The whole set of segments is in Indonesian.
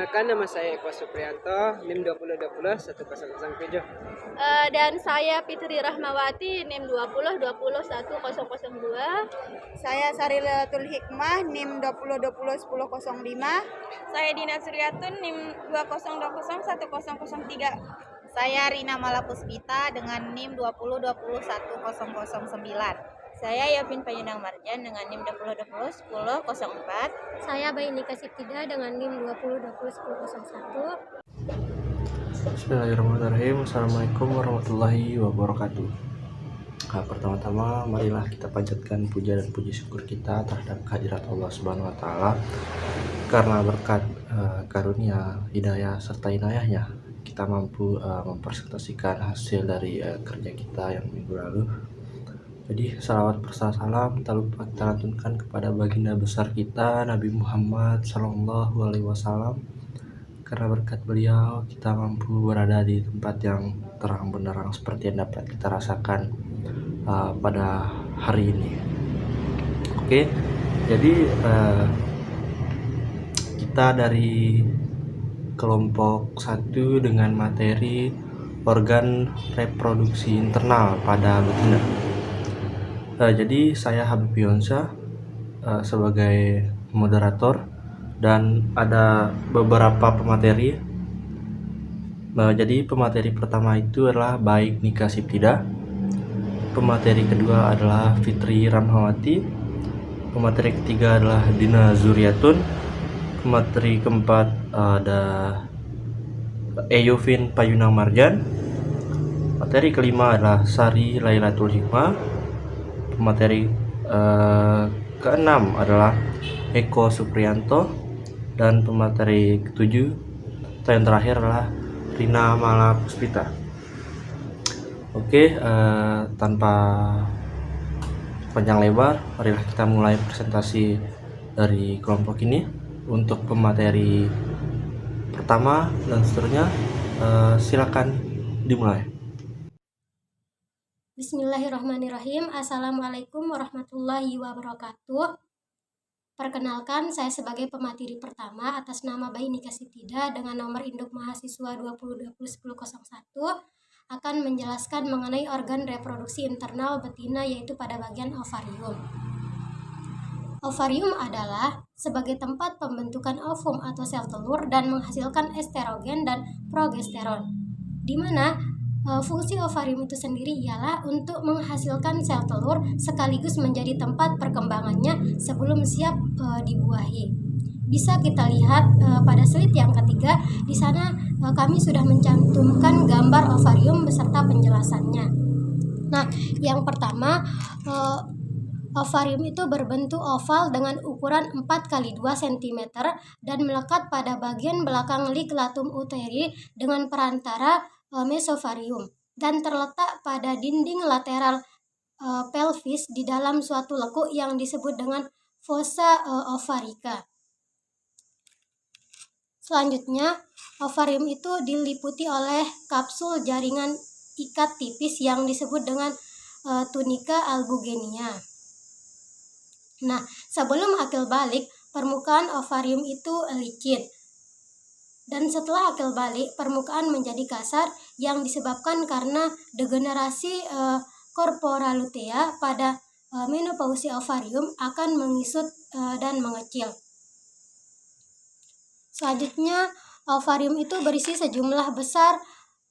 Perkenalkan, nama saya Eko Supriyanto, NIM 2020 1007. Dan saya Fitri Rahmawati, NIM 2020 1002. Saya Sarilatul Hikmah, NIM 2020 1005. Saya Dina Suryatun, NIM 2020 1003. Saya Rina Malapuspita dengan NIM 2020 1009. Saya Yovin Payunang Marjan dengan NIM 2020 1004. Saya Bayi Nika Sitida dengan NIM 2020 1001. Bismillahirrahmanirrahim. Assalamualaikum warahmatullahi wabarakatuh. Pertama-tama marilah kita panjatkan puja dan puji syukur kita terhadap kehadirat Allah Subhanahu wa taala, karena berkat karunia, hidayah serta inayahnya kita mampu mempresentasikan hasil dari kerja kita yang minggu lalu. Jadi salawat berserta salam tak lupa kita lantunkan kepada baginda besar kita Nabi Muhammad Sallallahu Alaihi Wasallam, karena berkat beliau kita mampu berada di tempat yang terang benderang seperti yang dapat kita rasakan pada hari ini. Oke, jadi kita dari kelompok 1 dengan materi organ reproduksi internal pada betina. Jadi saya Habib Yonsa sebagai moderator dan ada beberapa pemateri. Jadi pemateri pertama itu adalah Baik Nika Siptida, pemateri kedua adalah Fitri Rahmawati, pemateri ketiga adalah Dina Zuryatun, pemateri keempat ada Yovin Payunang Marjan, materi kelima adalah Sari Lailatul Hikmah, pemateri keenam adalah Eko Supriyanto, dan pemateri ketujuh atau yang terakhir adalah Rina Malapuspita. Oke, tanpa panjang lebar, marilah kita mulai presentasi dari kelompok ini. Untuk pemateri pertama dan seterusnya, silakan dimulai. Bismillahirrahmanirrahim. Assalamualaikum warahmatullahi wabarakatuh. Perkenalkan, saya sebagai pemateri pertama atas nama Bayi Nika Sitida dengan nomor induk mahasiswa 2020 1001 akan menjelaskan mengenai organ reproduksi internal betina, yaitu pada bagian ovarium. Ovarium adalah sebagai tempat pembentukan ovum atau sel telur dan menghasilkan estrogen dan progesteron, di mana fungsi ovarium itu sendiri ialah untuk menghasilkan sel telur sekaligus menjadi tempat perkembangannya sebelum siap dibuahi. Bisa kita lihat pada slide yang ketiga. Di sana kami sudah mencantumkan gambar ovarium beserta penjelasannya. Nah, yang pertama, ovarium itu berbentuk oval dengan ukuran 4x2 cm dan melekat pada bagian belakang ligulatum uteri dengan perantara mesovarium dan terletak pada dinding lateral pelvis di dalam suatu lekuk yang disebut dengan fossa ovarica. Selanjutnya, ovarium itu diliputi oleh kapsul jaringan ikat tipis yang disebut dengan tunika albugenia. Nah, sebelum akil balik, permukaan ovarium itu licin. Dan setelah akil balik, permukaan menjadi kasar yang disebabkan karena degenerasi corpora lutea pada menopausi ovarium akan mengisut dan mengecil. Selanjutnya, ovarium itu berisi sejumlah besar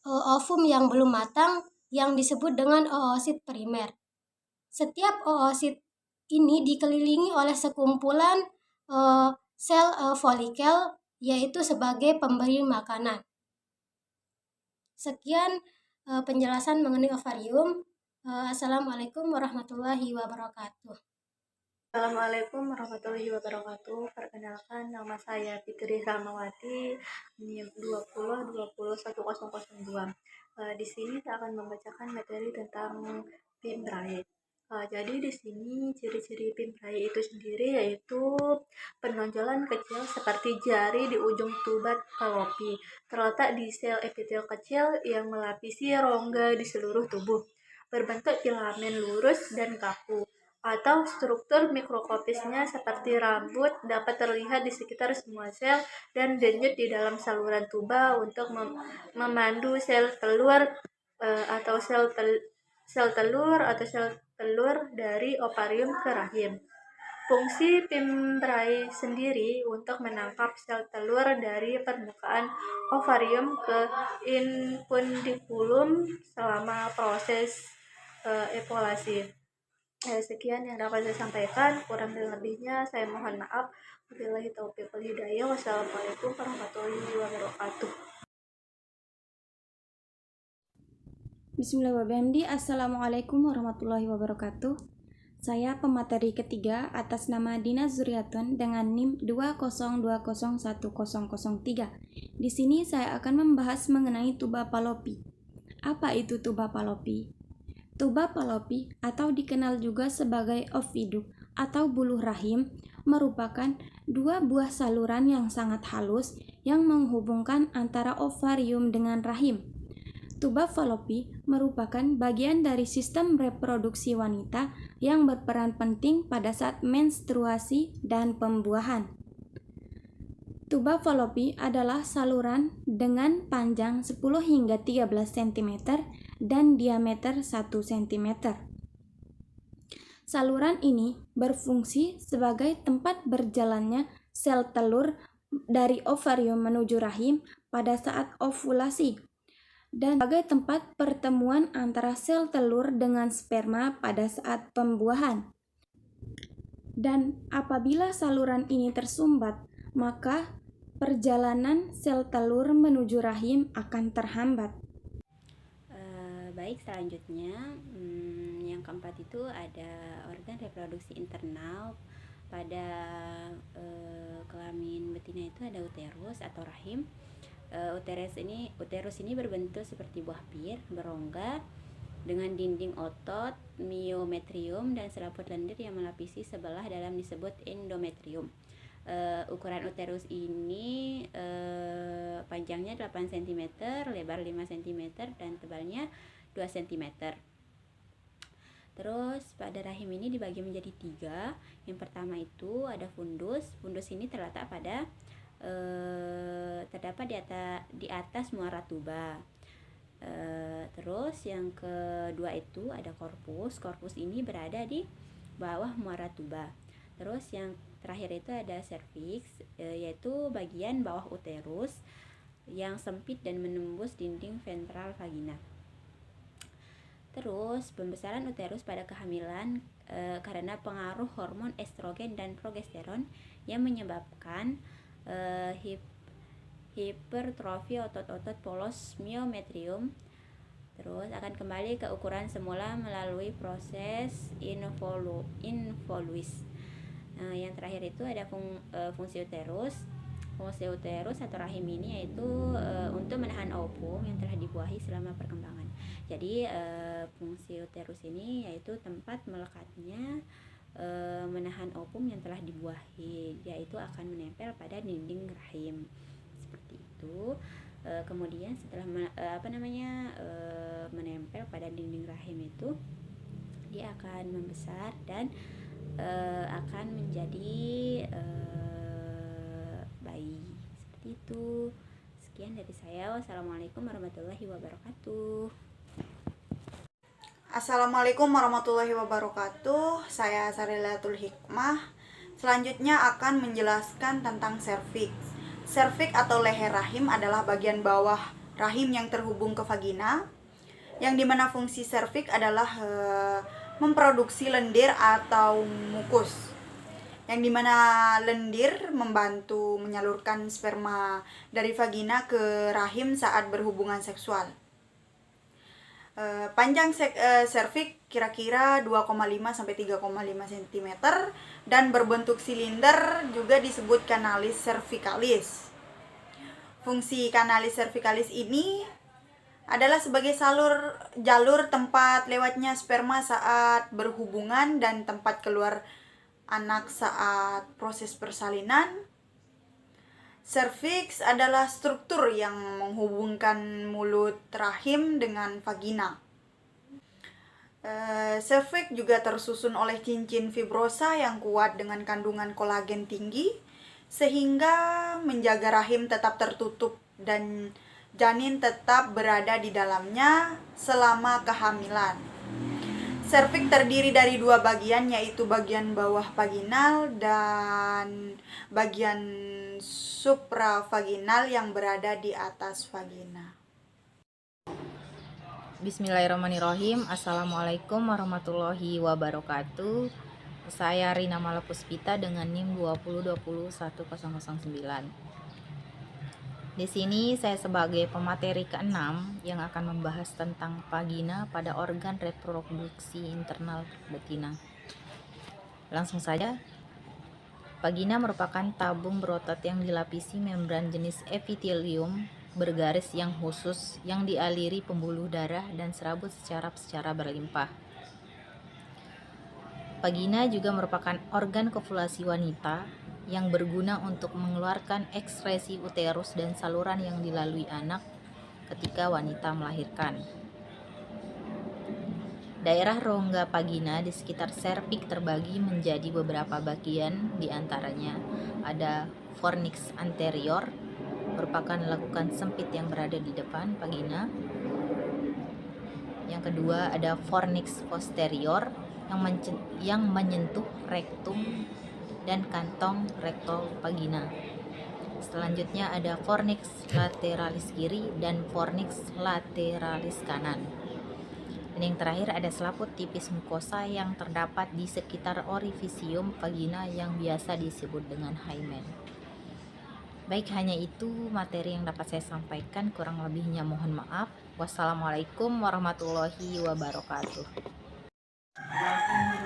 ovum yang belum matang yang disebut dengan oosit primer. Setiap oosit ini dikelilingi oleh sekumpulan sel folikel, yaitu sebagai pemberi makanan. Sekian penjelasan mengenai ovarium. Assalamualaikum warahmatullahi wabarakatuh. Assalamualaikum warahmatullahi wabarakatuh. Perkenalkan, nama saya Fitri Rahmawati, NIM 2020 1002. Di sini saya akan membacakan materi tentang pimprae. Jadi di sini ciri-ciri pimprae itu sendiri yaitu penonjolan kecil seperti jari di ujung tubat falopi, terletak di sel epitel kecil yang melapisi rongga di seluruh tubuh, berbentuk filamen lurus dan kaku. atau struktur mikroskopisnya seperti rambut dapat terlihat di sekitar semua sel dan denyut di dalam saluran tuba untuk memandu sel telur atau sel telur dari ovarium ke rahim. Fungsi pimbrae sendiri untuk menangkap sel telur dari permukaan ovarium ke infundiculum selama proses evaluasi. Sekian yang dapat saya sampaikan, kurang dan lebihnya saya mohon maaf. Wabillahi taufiq wal hidayah. Wassalamualaikum warahmatullahi wabarakatuh. Bismillahirrahmanirrahim. Assalamualaikum warahmatullahi wabarakatuh. Saya pemateri ketiga atas nama Dina Zuriatun dengan NIM 202010003. Di sini saya akan membahas mengenai tuba Fallopi. Apa itu tuba Fallopi? Tuba Fallopi atau dikenal juga sebagai oviduk atau buluh rahim merupakan dua buah saluran yang sangat halus yang menghubungkan antara ovarium dengan rahim. Tuba Fallopi merupakan bagian dari sistem reproduksi wanita yang berperan penting pada saat menstruasi dan pembuahan. Tuba Fallopi adalah saluran dengan panjang 10 hingga 13 cm dan diameter 1 cm. Saluran ini berfungsi sebagai tempat berjalannya sel telur dari ovarium menuju rahim pada saat ovulasi dan sebagai tempat pertemuan antara sel telur dengan sperma pada saat pembuahan. Dan apabila saluran ini tersumbat, maka perjalanan sel telur menuju rahim akan terhambat. Baik, selanjutnya yang keempat itu ada organ reproduksi internal. Pada kelamin betina itu ada uterus atau rahim. Uterus ini berbentuk seperti buah pir, berongga dengan dinding otot, myometrium dan selaput lendir yang melapisi sebelah dalam disebut endometrium. Ukuran uterus ini panjangnya 8 cm, lebar 5 cm dan tebalnya 2 cm. Terus pada rahim ini dibagi menjadi 3. Yang pertama itu ada fundus. Fundus ini terdapat di atas muara tuba. Terus yang kedua itu ada korpus. Korpus ini berada di bawah muara tuba. Terus yang terakhir itu ada serviks, yaitu bagian bawah uterus yang sempit dan menembus dinding ventral vagina. Terus pembesaran uterus pada kehamilan karena pengaruh hormon estrogen dan progesteron yang menyebabkan hipertrofi otot-otot polos myometrium. Terus akan kembali ke ukuran semula melalui proses involuis. Yang terakhir itu ada fungsi uterus. Fungsi uterus atau rahim ini yaitu untuk menahan ovum yang telah dibuahi selama perkembangan. Jadi fungsi uterus ini yaitu tempat melekatnya menahan ovum yang telah dibuahi, yaitu akan menempel pada dinding rahim seperti itu. Kemudian setelah menempel pada dinding rahim itu, dia akan membesar dan akan menjadi bayi seperti itu. Sekian dari saya. Wassalamualaikum warahmatullahi wabarakatuh. Assalamualaikum warahmatullahi wabarakatuh. Saya Sarilatul Hikmah. Selanjutnya akan menjelaskan tentang serviks. Serviks atau leher rahim adalah bagian bawah rahim yang terhubung ke vagina, yang dimana fungsi serviks adalah memproduksi lendir atau mukus, yang dimana lendir membantu menyalurkan sperma dari vagina ke rahim saat berhubungan seksual. Panjang serviks kira-kira 2,5 sampai 3,5 cm dan berbentuk silinder, juga disebut kanalis cervicalis. Fungsi kanalis cervicalis ini adalah sebagai jalur tempat lewatnya sperma saat berhubungan dan tempat keluar anak saat proses persalinan. Serviks adalah struktur yang menghubungkan mulut rahim dengan vagina. Serviks juga tersusun oleh cincin fibrosa yang kuat dengan kandungan kolagen tinggi sehingga menjaga rahim tetap tertutup dan janin tetap berada di dalamnya selama kehamilan. Serviks terdiri dari dua bagian, yaitu bagian bawah vaginal dan bagian supravaginal yang berada di atas vagina. Bismillahirrahmanirrahim. Assalamualaikum warahmatullahi wabarakatuh. Saya Rina Malapuspita dengan NIM 2020109. Di sini saya sebagai pemateri ke-6 yang akan membahas tentang vagina pada organ reproduksi internal betina. Langsung saja. Vagina merupakan tabung berotot yang dilapisi membran jenis epitelium bergaris yang khusus yang dialiri pembuluh darah dan serabut secara berlimpah. Vagina juga merupakan organ kopulasi wanita yang berguna untuk mengeluarkan ekskresi uterus dan saluran yang dilalui anak ketika wanita melahirkan. Daerah rongga vagina di sekitar serviks terbagi menjadi beberapa bagian, diantaranya ada fornix anterior, merupakan lekukan sempit yang berada di depan vagina. Yang kedua ada fornix posterior yang menyentuh rektum dan kantong rektol vagina. Selanjutnya ada fornix lateralis kiri dan fornix lateralis kanan. Dan yang terakhir ada selaput tipis mukosa yang terdapat di sekitar orifisium vagina yang biasa disebut dengan hymen. Baik, hanya itu materi yang dapat saya sampaikan, kurang lebihnya mohon maaf. Wassalamualaikum warahmatullahi wabarakatuh.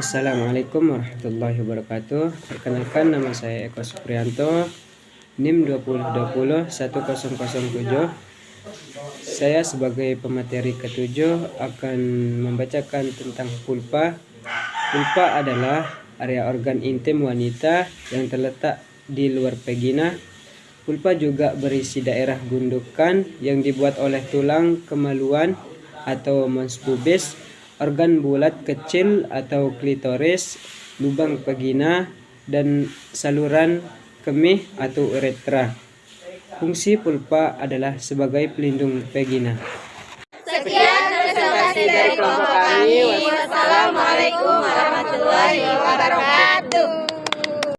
Assalamualaikum warahmatullahi wabarakatuh. Perkenalkan, nama saya Eko Suprianto, NIM 20201007. Saya sebagai pemateri ke-7 akan membacakan tentang pulpa. Pulpa adalah area organ intim wanita yang terletak di luar vagina. Pulpa juga berisi daerah gundukan yang dibuat oleh tulang kemaluan atau mons pubis, organ bulat kecil atau klitoris, lubang vagina, dan saluran kemih atau uretra. Fungsi pulpa adalah sebagai pelindung vagina. Sekian, terima kasih dari kelompok kami. Wassalamualaikum warahmatullahi wabarakatuh.